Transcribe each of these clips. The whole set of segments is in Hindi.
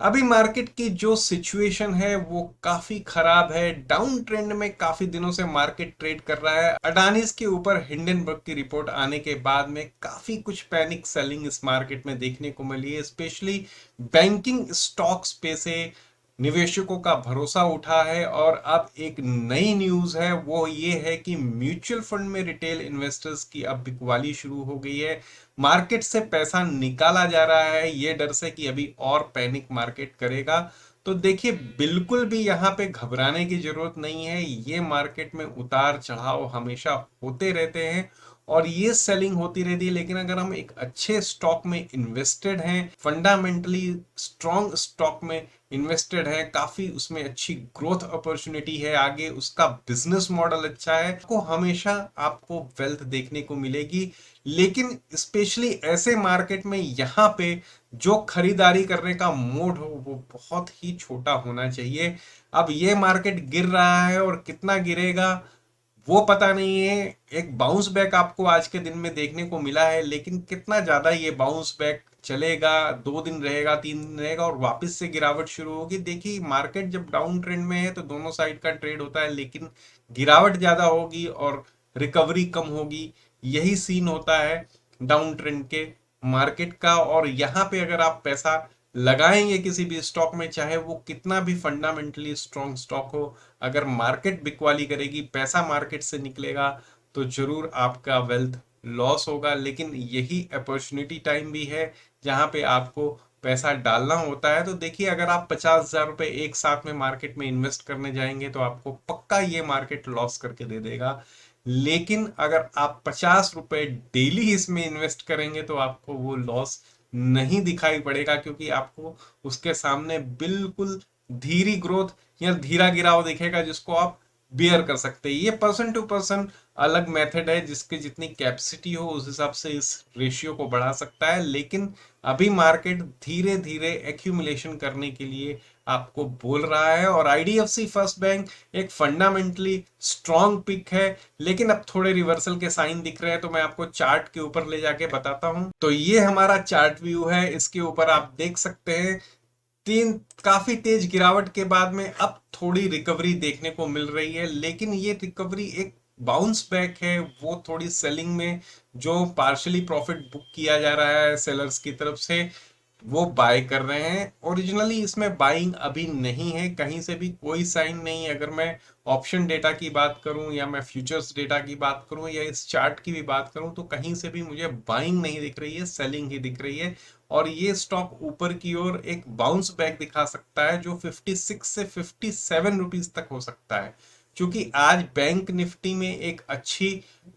अभी मार्केट की जो सिचुएशन है वो काफी खराब है। डाउन ट्रेंड में काफी दिनों से मार्केट ट्रेड कर रहा है। अडानीज के ऊपर हिंडनबर्ग की रिपोर्ट आने के बाद में काफी कुछ पैनिक सेलिंग इस मार्केट में देखने को मिली है। स्पेशली बैंकिंग स्टॉक्स पे से निवेशकों का भरोसा उठा है। और अब एक नई न्यूज है, वो ये है कि म्यूचुअल फंड में रिटेल इन्वेस्टर्स की अब बिकवाली शुरू हो गई है। मार्केट से पैसा निकाला जा रहा है ये डर से कि अभी और पैनिक मार्केट करेगा। तो देखिए, बिल्कुल भी यहाँ पे घबराने की जरूरत नहीं है। ये मार्केट में उतार चढ़ाव हमेशा होते रहते हैं और ये सेलिंग होती रहती है। लेकिन अगर हम एक अच्छे स्टॉक में इन्वेस्टेड हैं, फंडामेंटली स्ट्रॉन्ग स्टॉक में इन्वेस्टेड है, काफी उसमें अच्छी ग्रोथ अपॉर्चुनिटी है, आगे उसका बिजनेस मॉडल अच्छा है, को हमेशा आपको वेल्थ देखने को मिलेगी। लेकिन स्पेशली ऐसे मार्केट में यहाँ पे जो खरीदारी करने का मोड हो वो बहुत ही छोटा होना चाहिए। अब ये मार्केट गिर रहा है और कितना गिरेगा वो पता नहीं है। एक बाउंस बैक आपको आज के दिन में देखने को मिला है, लेकिन कितना ज्यादा ये बाउंस बैक चलेगा, 2 दिन रहेगा, 3 दिन रहेगा और वापस से गिरावट शुरू होगी। देखिए, मार्केट जब डाउन ट्रेंड में है तो दोनों साइड का ट्रेड होता है, लेकिन गिरावट ज्यादा होगी और रिकवरी कम होगी। यही सीन होता है डाउन ट्रेंड के मार्केट का। और यहाँ पे अगर आप पैसा लगाएंगे किसी भी स्टॉक में, चाहे वो कितना भी फंडामेंटली स्ट्रॉन्ग स्टॉक हो, अगर मार्केट बिकवाली करेगी, पैसा मार्केट से निकलेगा, तो जरूर आपका वेल्थ लॉस होगा। लेकिन यही अपॉर्चुनिटी टाइम भी है जहां पे आपको पैसा डालना होता है। तो देखिए, अगर आप 50,000 रुपए एक साथ में मार्केट में इन्वेस्ट करने जाएंगे तो आपको पक्का ये मार्केट लॉस करके दे देगा। लेकिन अगर आप 50 रुपए डेली इसमें इन्वेस्ट करेंगे तो आपको वो लॉस नहीं दिखाई पड़ेगा, क्योंकि आपको उसके सामने बिल्कुल धीरी ग्रोथ या धीरा गिराव दिखेगा जिसको आप बियर कर सकते हैं। ये पर्सन टू पर्सन अलग मेथड है, जिसकी जितनी कैपेसिटी हो उस हिसाब से इस रेशियो को बढ़ा सकता है। लेकिन अभी मार्केट धीरे धीरे एक्यूमुलेशन करने के लिए आपको बोल रहा है। और आईडीएफसी फर्स्ट बैंक एक फंडामेंटली स्ट्रॉन्ग पिक है, लेकिन अब थोड़े रिवर्सल के साइन दिख रहे हैं, तो मैं आपको चार्ट के ऊपर ले जाके बताता हूं। तो ये हमारा चार्ट व्यू है, इसके ऊपर आप देख सकते हैं तीन काफी तेज गिरावट के बाद में अब थोड़ी रिकवरी देखने को मिल रही है। लेकिन ये रिकवरी एक बाउंस बैक है, वो थोड़ी सेलिंग में जो पार्शली प्रॉफिट बुक किया जा रहा है सेलर्स की तरफ से, वो बाय कर रहे हैं। ओरिजिनली इसमें बाइंग अभी नहीं है, कहीं से भी कोई साइन नहीं है। अगर मैं ऑप्शन डेटा की बात करूं या मैं फ्यूचर्स डेटा की बात करूं या इस चार्ट की भी बात करूं, तो कहीं से भी मुझे बाइंग नहीं दिख रही है, सेलिंग ही दिख रही है। और ये स्टॉक ऊपर की ओर एक बाउंस बैक दिखा सकता है जो 56 से 57 रुपीज तक हो सकता है। क्योंकि आज बैंक निफ्टी में एक अच्छी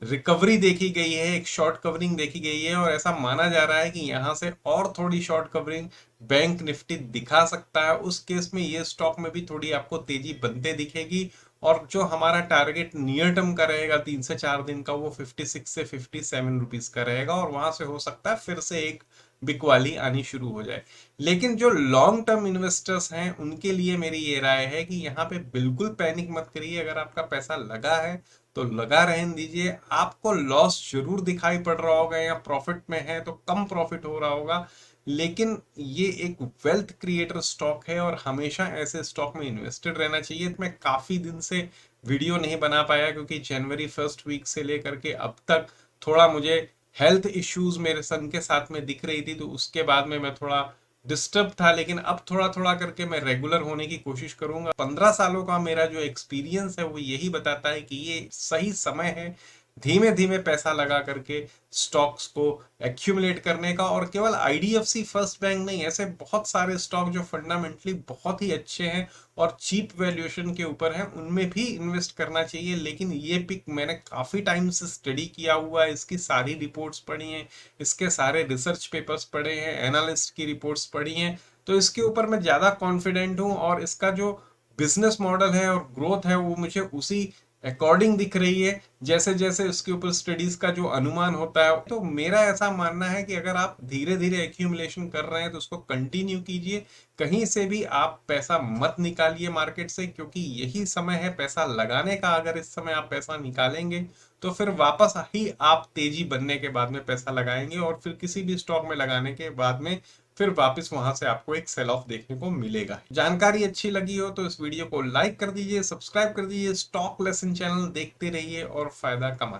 रिकवरी देखी गई है, एक शॉर्ट कवरिंग देखी गई है, और ऐसा माना जा रहा है कि यहां से और थोड़ी शॉर्ट कवरिंग बैंक निफ्टी दिखा सकता है। उस केस में ये स्टॉक में भी थोड़ी आपको तेजी बनते दिखेगी। और जो हमारा टारगेट नियर टर्म का रहेगा 3 से 4 दिन का, वो 56 से 57 रुपीज का रहेगा। और वहां से हो सकता है फिर से एक बिकवाली आनी शुरू हो जाए। लेकिन जो लॉन्ग टर्म इन्वेस्टर्स हैं उनके लिए मेरी ये राय है कि यहाँ पे बिल्कुल पैनिक मत करिए। अगर आपका पैसा लगा है तो लगा रहने दीजिए। आपको लॉस जरूर दिखाई पड़ रहा होगा या प्रॉफिट में है तो कम प्रॉफिट हो रहा होगा, लेकिन ये एक वेल्थ क्रिएटर स्टॉक है और हमेशा ऐसे स्टॉक में इन्वेस्टेड रहना चाहिए। मैं काफी दिन से वीडियो नहीं बना पाया क्योंकि जनवरी फर्स्ट वीक से लेकर के अब तक थोड़ा मुझे हेल्थ इश्यूज मेरे सन के साथ में दिख रही थी, तो उसके बाद में मैं थोड़ा डिस्टर्ब था। लेकिन अब थोड़ा थोड़ा करके मैं रेगुलर होने की कोशिश करूंगा। 15 सालों का मेरा जो एक्सपीरियंस है वो यही बताता है कि ये सही समय है धीमे धीमे पैसा लगा करके स्टॉक्स को एक्यूमुलेट करने का। और केवल आईडीएफसी फर्स्ट बैंक नहीं, ऐसे बहुत सारे स्टॉक जो फंडामेंटली बहुत ही अच्छे हैं और चीप वैल्यूएशन के ऊपर हैं, उनमें भी इन्वेस्ट करना चाहिए। लेकिन ये पिक मैंने काफी टाइम से स्टडी किया हुआ है, इसकी सारी रिपोर्ट्स पढ़ी हैं, इसके सारे रिसर्च पेपर्स पढ़े हैं, एनालिस्ट की रिपोर्ट्स पढ़ी हैं, तो इसके ऊपर मैं ज्यादा कॉन्फिडेंट हूँ। और इसका जो बिजनेस मॉडल है और ग्रोथ है वो मुझे उसी अकॉर्डिंग दिख रही है जैसे जैसे उसके ऊपर स्टडीज का जो अनुमान होता है। तो मेरा ऐसा मानना है कि अगर आप धीरे धीरे एक्यूमुलेशन कर रहे हैं तो उसको कंटिन्यू कीजिए। कहीं से भी आप पैसा मत निकालिए मार्केट से, क्योंकि यही समय है पैसा लगाने का। अगर इस समय आप पैसा निकालेंगे तो फिर वापस ही आप तेजी बनने के बाद में पैसा लगाएंगे और फिर किसी भी स्टॉक में लगाने के बाद में फिर वापस वहां से आपको एक सेल ऑफ देखने को मिलेगा। जानकारी अच्छी लगी हो तो इस वीडियो को लाइक कर दीजिए, सब्सक्राइब कर दीजिए, स्टॉक लेसन चैनल देखते रहिए और फायदा कमाते